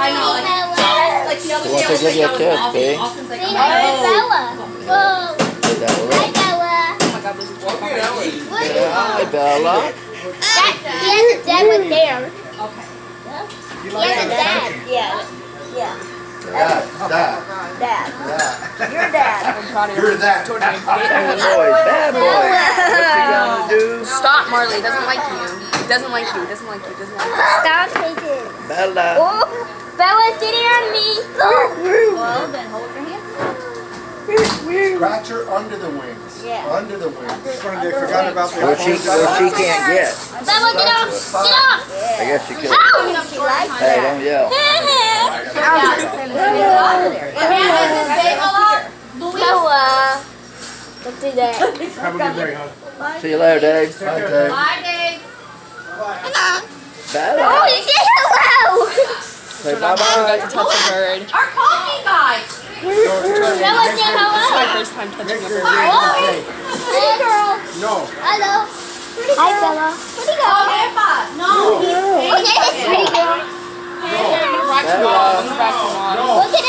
I know, like the other You want day I to was give you a like, kiss, Austin. babe? Austin's like, Hey, oh, Bella. Whoa. Hey, Bella. Hi, Bella. oh my god, there's a walk behind me. What? Hi, Bella. He has a dad right there. Okay. He has a dad. Yeah. Yeah. Dad. Dad. Dad. Your dad. You're that. Bad boy, bad boy. What's he gonna do? Stop, Marley. He doesn't like you. He doesn't like you. He doesn't like you. He doesn't like you. Stop taking. Bella. Oh, Bella's getting on me. Well, then hold your hand. Scratch her under the wings. Yeah. Under the wings. They forgot about the What she can't get. Bella, get off. Get off. I guess she could. Ow. She likes Hey, don't yell. Bella. Don't do that. Have a good day, huh? See you later, Dave. Hi, Dave. Bye, Dave. Bella. Oh, he said hello. Say bye-bye. To touch a bird. Our coffee guy. Bella said It's my hello. first time touching a bird. Pretty girl. No. Hello. Hi, Bella. Pretty girl. Oh, Grandpa. No. Okay, that's pretty girl. I'm gonna back him off. Look at